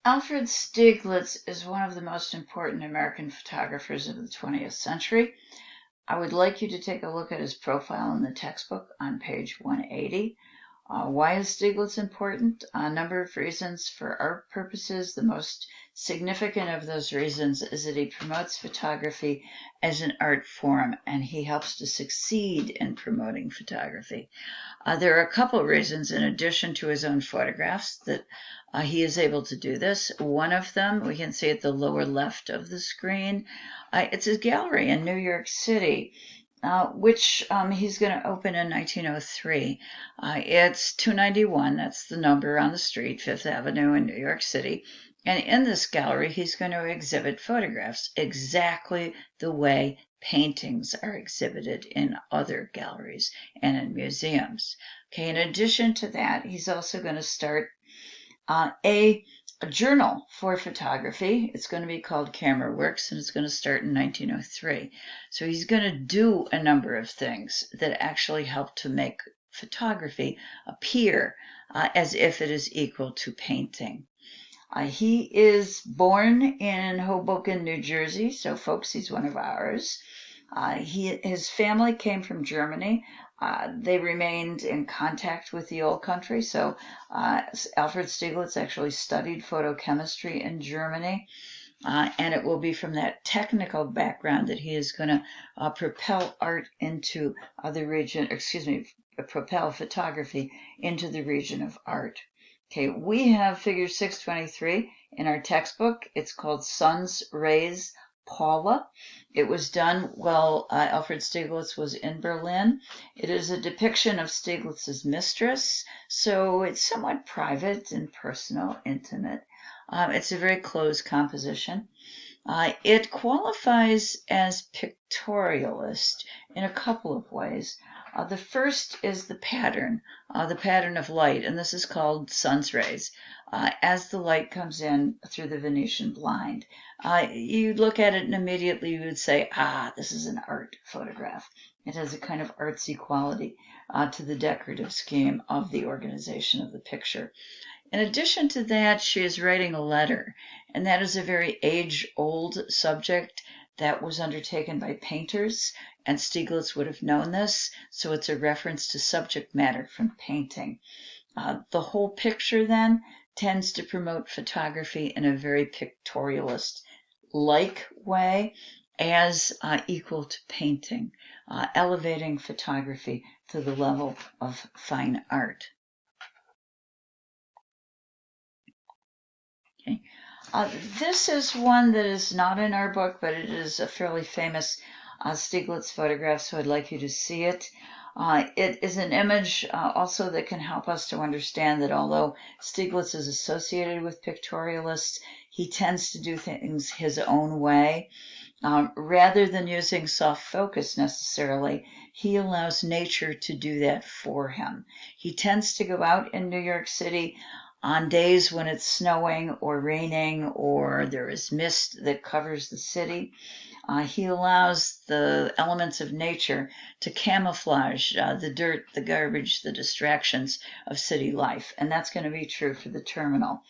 Alfred Stieglitz is one of the most important American photographers of the 20th century. I would like you to take a look at his profile in the textbook on page 180. Why is Stieglitz important? A number of reasons. For art purposes, the most significant of those reasons is that he promotes photography as an art form, and he helps to succeed in promoting photography. There are a couple of reasons, in addition to his own photographs, that he is able to do this. One of them, we can see at the lower left of the screen, it's his gallery in New York City. Which he's going to open in 1903. It's 291, that's the number on the street, Fifth Avenue in New York City. And in this gallery, he's going to exhibit photographs exactly the way paintings are exhibited in other galleries and in museums. Okay, in addition to that, he's also going to start a journal for photography. It's going to be called Camera Works, and it's going to start in 1903. So he's going to do a number of things that actually help to make photography appear as if it is equal to painting. He is born in Hoboken, New Jersey, so folks, he's one of ours. His family came from Germany. They remained in contact with the old country, so Alfred Stieglitz actually studied photochemistry in Germany, and it will be from that technical background that he is going to propel art into the region, propel photography into the region of art. Okay, we have figure 623 in our textbook. It's called Sun's Rays Paula. It was done while Alfred Stieglitz was in Berlin. It is a depiction of Stieglitz's mistress, so it's somewhat private and personal, intimate. It's a very closed composition. It qualifies as pictorialist in a couple of ways. The first is the pattern of light, and this is called sun's rays. As the light comes in through the Venetian blind, you look at it and immediately you would say, this is an art photograph. It has a kind of artsy quality to the decorative scheme of the organization of the picture. In addition to that, she is writing a letter, and that is a very age-old subject that was undertaken by painters, and Stieglitz would have known this, so it's a reference to subject matter from painting. The whole picture, then, tends to promote photography in a very pictorialist-like way, as equal to painting, elevating photography to the level of fine art. Okay. This is one that is not in our book, but it is a fairly famous Stieglitz photograph, so I'd like you to see it. It is an image also that can help us to understand that although Stieglitz is associated with pictorialists, he tends to do things his own way. Rather than using soft focus necessarily, he allows nature to do that for him. He tends to go out in New York City on days when it's snowing or raining or there is mist that covers the city. He allows the elements of nature to camouflage the dirt, the garbage, the distractions of city life. And that's going to be true for the terminal.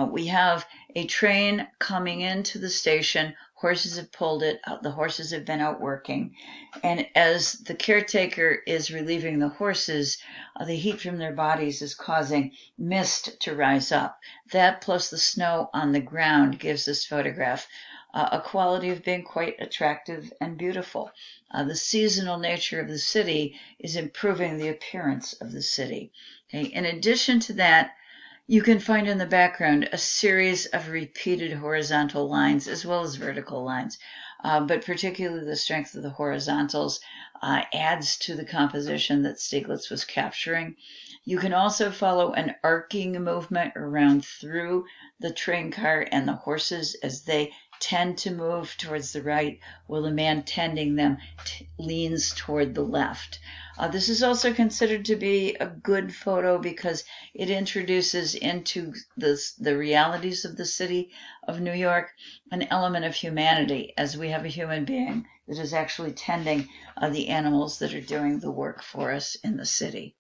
We have a train coming into the station. Horses have pulled it. The horses have been out working. And as the caretaker is relieving the horses, the heat from their bodies is causing mist to rise up. That plus the snow on the ground gives this photograph a quality of being quite attractive and beautiful. The seasonal nature of the city is improving the appearance of the city. Okay. In addition to that, you can find in the background a series of repeated horizontal lines as well as vertical lines, but particularly the strength of the horizontals adds to the composition that Stieglitz was capturing. You can also follow an arcing movement around through the train car and the horses as they tend to move towards the right, while the man tending them leans toward the left. This is also considered to be a good photo because it introduces into the realities of the city of New York an element of humanity, as we have a human being that is actually tending the animals that are doing the work for us in the city.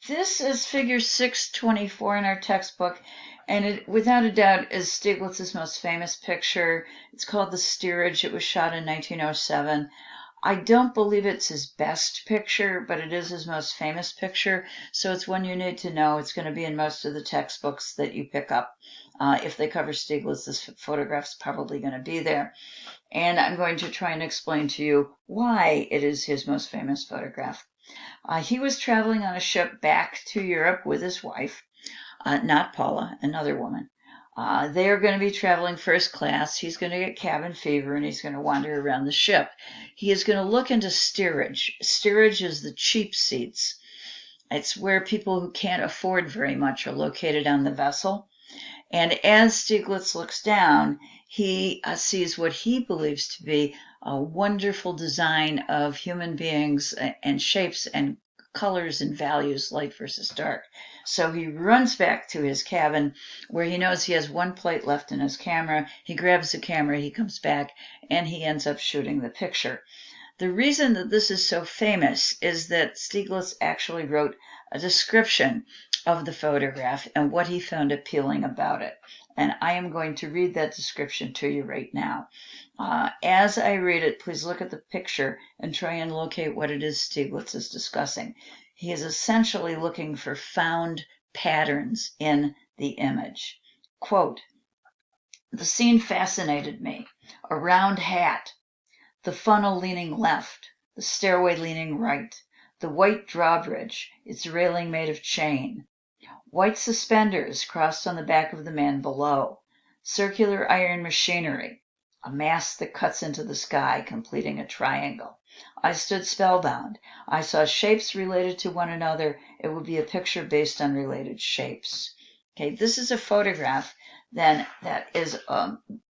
This is figure 624 in our textbook, and it, without a doubt, is Stieglitz's most famous picture. It's called The Steerage. It was shot in 1907. I don't believe it's his best picture, but it is his most famous picture, so it's one you need to know. It's going to be in most of the textbooks that you pick up. If they cover Stieglitz, this photograph's probably going to be there. And I'm going to try and explain to you why it is his most famous photograph. He was traveling on a ship back to Europe with his wife, not Paula, another woman. They are going to be traveling first class. He's going to get cabin fever and he's going to wander around the ship. He is going to look into steerage. Steerage is the cheap seats. It's where people who can't afford very much are located on the vessel. And as Stieglitz looks down, he sees what he believes to be a wonderful design of human beings and shapes and colors and values, light versus dark. So he runs back to his cabin where he knows he has one plate left in his camera. He grabs the camera, he comes back, and he ends up shooting the picture. The reason that this is so famous is that Stieglitz actually wrote a description of the photograph and what he found appealing about it. And I am going to read that description to you right now. As I read it, please look at the picture and try and locate what it is Stieglitz is discussing. He is essentially looking for found patterns in the image. Quote, "The scene fascinated me. A round hat, the funnel leaning left, the stairway leaning right, the white drawbridge, its railing made of chain, white suspenders crossed on the back of the man below, circular iron machinery, a mast that cuts into the sky, completing a triangle. I stood spellbound. I saw shapes related to one another. It would be a picture based on related shapes." Okay, this is a photograph then that is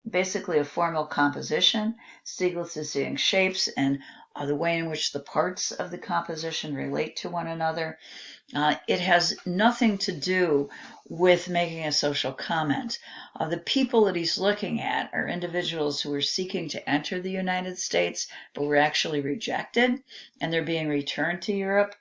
basically a formal composition. Stieglitz is seeing shapes and the way in which the parts of the composition relate to one another. It has nothing to do with making a social comment. The people that he's looking at are individuals who were seeking to enter the United States, but were actually rejected, and they're being returned to Europe.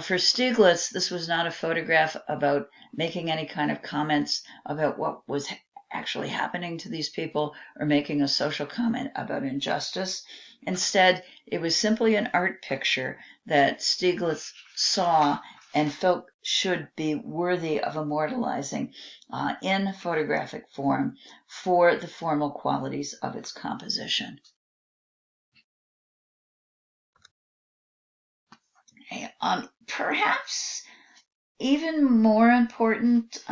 For Stieglitz, this was not a photograph about making any kind of comments about what was actually happening to these people or making a social comment about injustice. Instead, it was simply an art picture that Stieglitz saw and felt should be worthy of immortalizing in photographic form for the formal qualities of its composition. Okay, perhaps even more important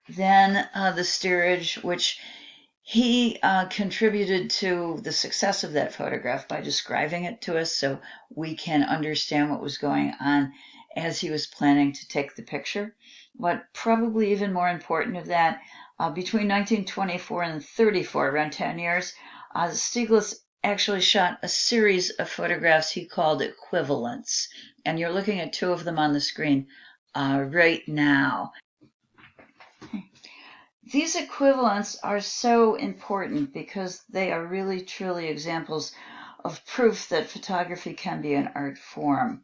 than the steerage, which he contributed to the success of that photograph by describing it to us so we can understand what was going on as he was planning to take the picture. But probably even more important of that, between 1924 and 34, around 10 years, Stieglitz actually shot a series of photographs he called equivalents. And you're looking at two of them on the screen right now. These equivalents are so important because they are really truly examples of proof that photography can be an art form.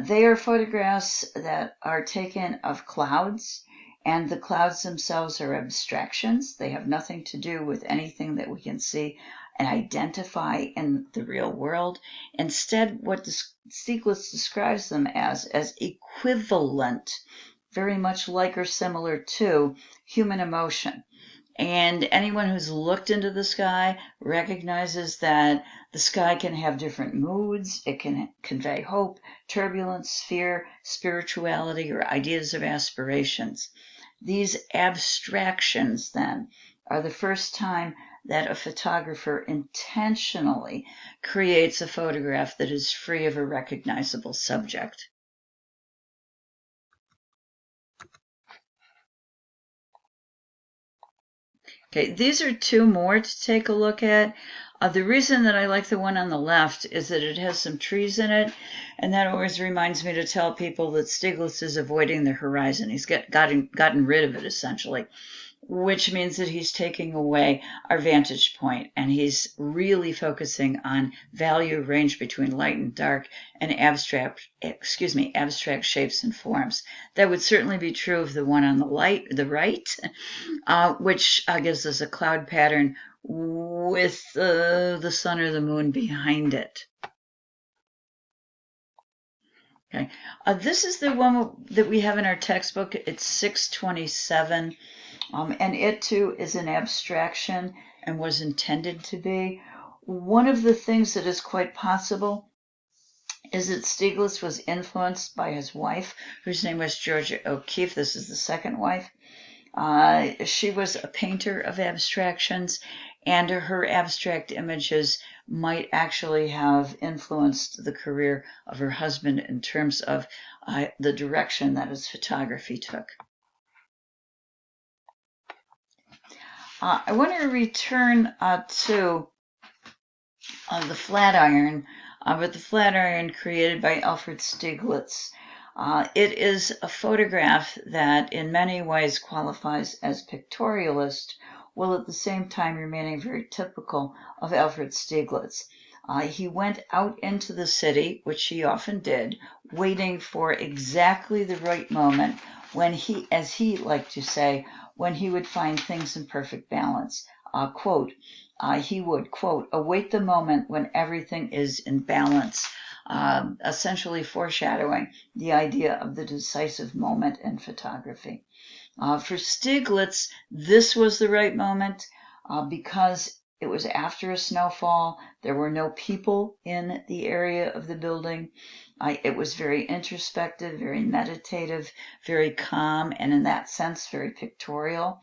They are photographs that are taken of clouds, and the clouds themselves are abstractions. They have nothing to do with anything that we can see and identify in the real world. Instead, what Stieglitz describes them as equivalent, very much like or similar to human emotion. And anyone who's looked into the sky recognizes that the sky can have different moods. It can convey hope, turbulence, fear, spirituality, or ideas of aspirations. These abstractions, then, are the first time that a photographer intentionally creates a photograph that is free of a recognizable subject. Okay, these are two more to take a look at. The reason that I like the one on the left is that it has some trees in it, and that always reminds me to tell people that Stieglitz is avoiding the horizon. He's gotten rid of it, essentially. which means that he's taking away our vantage point, and he's really focusing on value range between light and dark and abstract shapes and forms. That would certainly be true of the one on the right, which gives us a cloud pattern with the sun or the moon behind it. Okay, this is the one that we have in our textbook. It's 627. And it too is an abstraction and was intended to be. One of the things that is quite possible is that Stieglitz was influenced by his wife, whose name was Georgia O'Keeffe. This is the second wife. She was a painter of abstractions, and her abstract images might actually have influenced the career of her husband in terms of the direction that his photography took. I want to return to the Flatiron, but the Flatiron created by Alfred Stieglitz. It is a photograph that in many ways qualifies as pictorialist, while at the same time remaining very typical of Alfred Stieglitz. He went out into the city, which he often did, waiting for exactly the right moment when he, as he liked to say, when he would find things in perfect balance. He would, quote, await the moment when everything is in balance, essentially foreshadowing the idea of the decisive moment in photography. For Stieglitz, this was the right moment because it was after a snowfall. There were no people in the area of the building. It was very introspective, very meditative, very calm, and in that sense, very pictorial.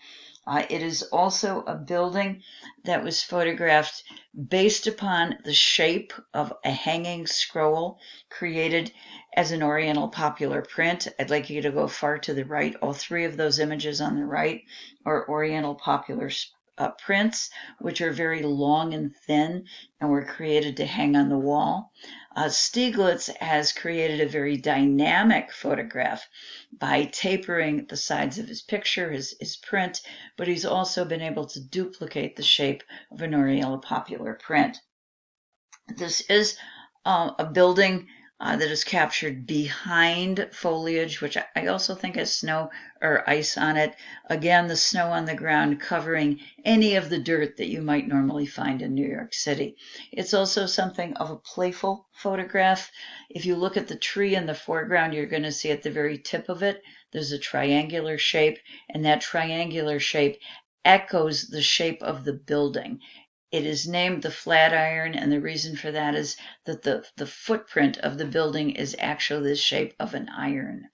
It is also a building that was photographed based upon the shape of a hanging scroll created as an Oriental popular print. I'd like you to go far to the right. All three of those images on the right are Oriental popular prints, which are very long and thin and were created to hang on the wall. Stieglitz has created a very dynamic photograph by tapering the sides of his picture, his print, but he's also been able to duplicate the shape of an Oriental popular print. This is a building that is captured behind foliage, which I also think has snow or ice on it. Again, the snow on the ground covering any of the dirt that you might normally find in New York City. It's also something of a playful photograph. If you look at the tree in the foreground, you're going to see at the very tip of it, there's a triangular shape, and that triangular shape echoes the shape of the building. It is named the Flatiron, and the reason for that is that the footprint of the building is actually the shape of an iron.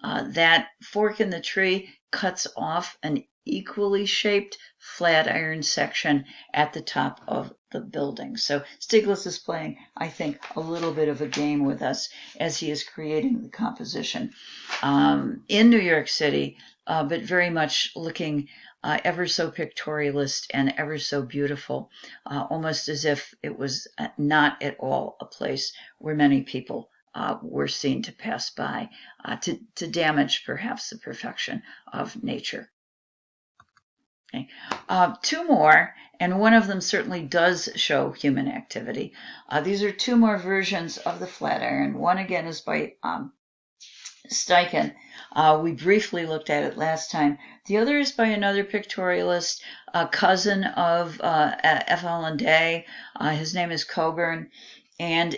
That fork in the tree cuts off an equally shaped flatiron section at the top of the building. So Stieglitz is playing, I think, a little bit of a game with us as he is creating the composition in New York City, but very much looking ever so pictorialist and ever so beautiful, almost as if it was not at all a place where many people were seen to pass by, to damage perhaps the perfection of nature. Okay. Two more, and one of them certainly does show human activity. These are two more versions of the Flatiron. One again is by Steichen. We briefly looked at it last time. The other is by another pictorialist, a cousin of F. Holland Day. His name is Coburn. And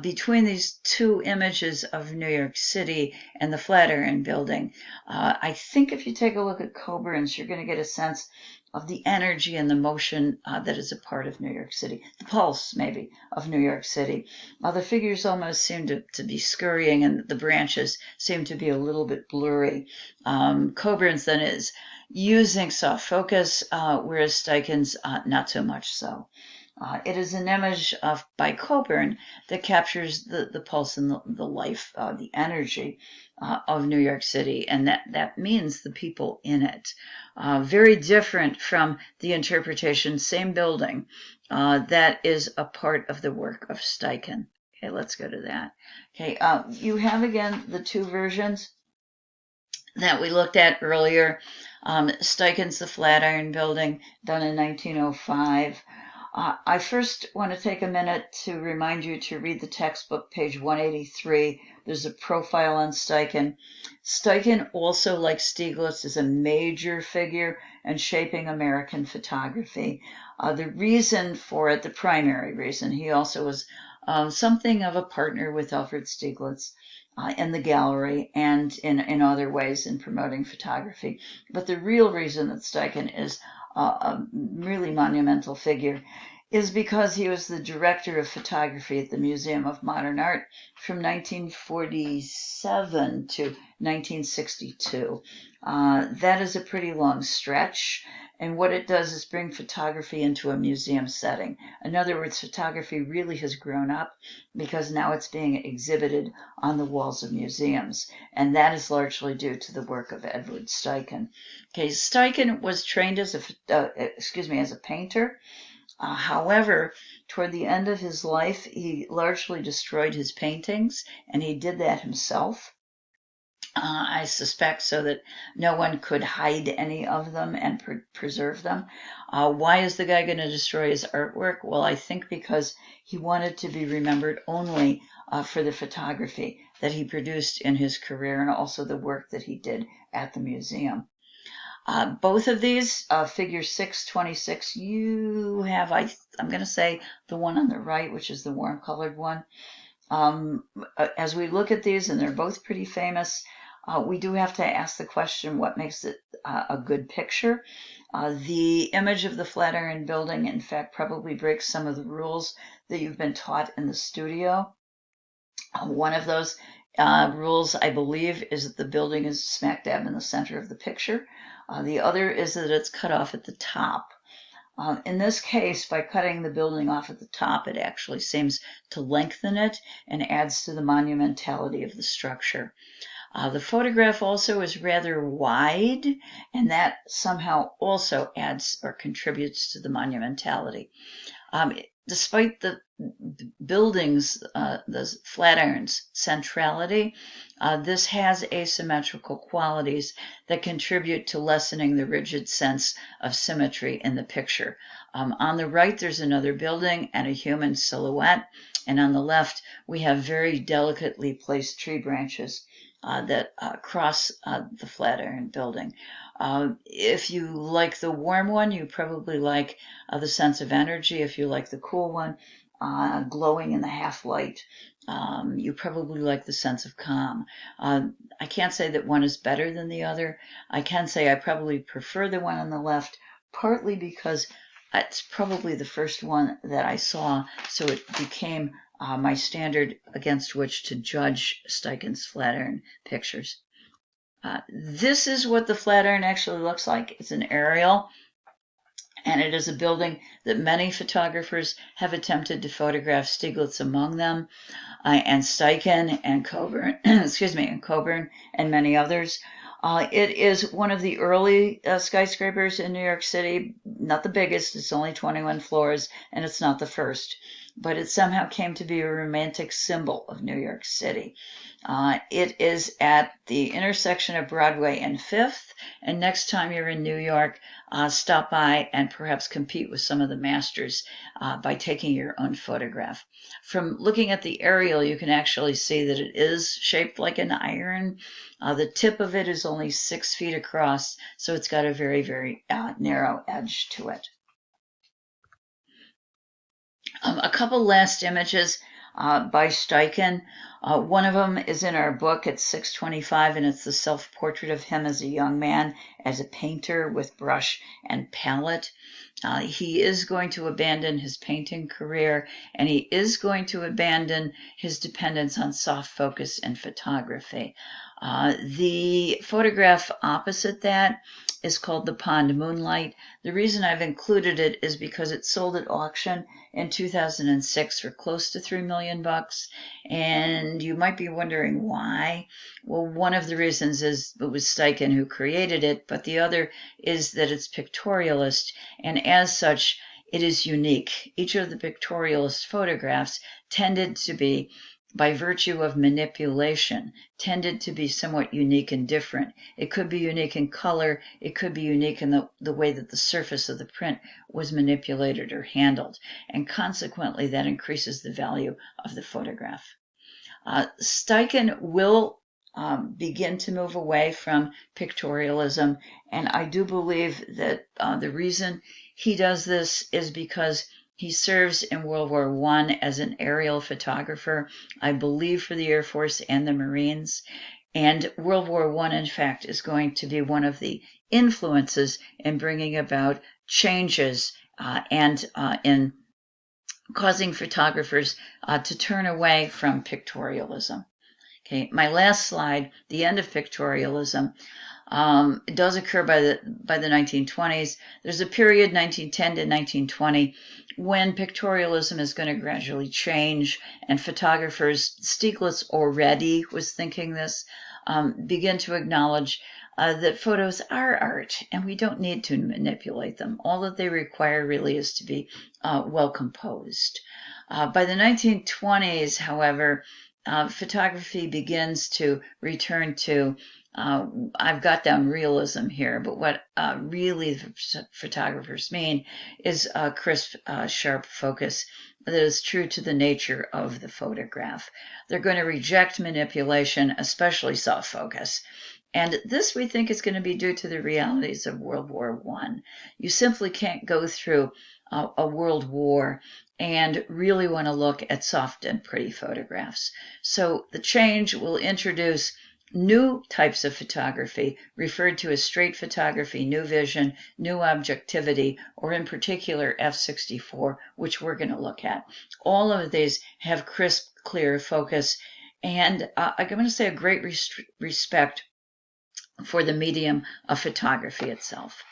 between these two images of New York City and the Flatiron Building, I think if you take a look at Coburn's, you're going to get a sense of the energy and the motion that is a part of New York City, the pulse, maybe, of New York City. The figures almost seem to be scurrying, and the branches seem to be a little bit blurry. Coburn's then is using soft focus, whereas Steichen's not so much so. It is an image by Coburn that captures the pulse and the life, the energy of New York City, and that means the people in it. Very different from the interpretation, same building, that is a part of the work of Steichen. Okay, let's go to that. Okay, you have again the two versions that we looked at earlier. Steichen's The Flatiron Building, done in 1905. I first want to take a minute to remind you to read the textbook, page 183. There's a profile on Steichen. Steichen, also like Stieglitz, is a major figure in shaping American photography. The reason for it, the primary reason, he also was something of a partner with Alfred Stieglitz in the gallery and in other ways in promoting photography. But the real reason that Steichen is a really monumental figure is because he was the director of photography at the Museum of Modern Art from 1947 to 1962. That is a pretty long stretch. And what it does is bring photography into a museum setting. In other words, photography really has grown up because now it's being exhibited on the walls of museums. And that is largely due to the work of Edward Steichen. Okay, Steichen was trained as a painter. However, toward the end of his life, he largely destroyed his paintings, and he did that himself. I suspect so that no one could hide any of them and preserve them. Why is the guy going to destroy his artwork? Well, I think because he wanted to be remembered only for the photography that he produced in his career and also the work that he did at the museum. Both of these, figure 626, you have, I'm going to say the one on the right, which is the warm colored one. As we look at these, and they're both pretty famous, we do have to ask the question, what makes it a good picture? The image of the Flatiron Building, in fact, probably breaks some of the rules that you've been taught in the studio. One of those rules, I believe, is that the building is smack dab in the center of the picture. The other is that it's cut off at the top. In this case, by cutting the building off at the top, it actually seems to lengthen it and adds to the monumentality of the structure. The photograph also is rather wide, and that somehow also adds or contributes to the monumentality. Despite the building's, the Flatiron's centrality, this has asymmetrical qualities that contribute to lessening the rigid sense of symmetry in the picture. On the right, there's another building and a human silhouette, and on the left, we have very delicately placed tree branches that cross the Flatiron Building. If you like the warm one, you probably like the sense of energy. If you like the cool one, glowing in the half light, you probably like the sense of calm. I can't say that one is better than the other. I can say I probably prefer the one on the left, partly because it's probably the first one that I saw, so it became my standard against which to judge Steichen's Flatiron pictures. This is what the Flatiron actually looks like. It's an aerial, and it is a building that many photographers have attempted to photograph, Stieglitz among them, and Steichen and Coburn, and Coburn and many others. It is one of the early skyscrapers in New York City, not the biggest, it's only 21 floors, and it's not the first, but it somehow came to be a romantic symbol of New York City. It is at the intersection of Broadway and Fifth, and next time you're in New York, stop by and perhaps compete with some of the masters by taking your own photograph. From looking at the aerial, you can actually see that it is shaped like an iron. The tip of it is only 6 feet across, so it's got a very, very narrow edge to it. A couple last images by Steichen. One of them is in our book at 625, and it's the self-portrait of him as a young man, as a painter with brush and palette. He is going to abandon his painting career, and he is going to abandon his dependence on soft focus and photography. The photograph opposite that is called The Pond Moonlight. The reason I've included it is because it sold at auction in 2006 for close to $3 million. And you might be wondering why. Well, one of the reasons is it was Steichen who created it, but the other is that it's pictorialist, and as such, it is unique. Each of the pictorialist photographs tended to be by virtue of manipulation, tended to be somewhat unique and different. It could be unique in color, it could be unique in the way that the surface of the print was manipulated or handled, and consequently that increases the value of the photograph. Steichen will begin to move away from pictorialism, and I do believe that the reason he does this is because he serves in World War I as an aerial photographer, I believe for the Air Force and the Marines. And World War I, in fact, is going to be one of the influences in bringing about changes and in causing photographers to turn away from pictorialism. Okay, my last slide, the end of pictorialism. It does occur by the 1920s. There's a period, 1910 to 1920, when pictorialism is going to gradually change, and photographers, Stieglitz already was thinking this, begin to acknowledge that photos are art, and we don't need to manipulate them. All that they require really is to be well composed. By the 1920s, however, photography begins to return to I've got down realism here, but what really the photographers mean is a crisp, sharp focus that is true to the nature of the photograph. They're going to reject manipulation, especially soft focus. And this, we think, is going to be due to the realities of World War I. You simply can't go through a world war and really want to look at soft and pretty photographs. So the change will introduce new types of photography referred to as straight photography, new vision, new objectivity, or in particular F64, which we're going to look at. All of these have crisp, clear focus, and I'm going to say a great respect for the medium of photography itself.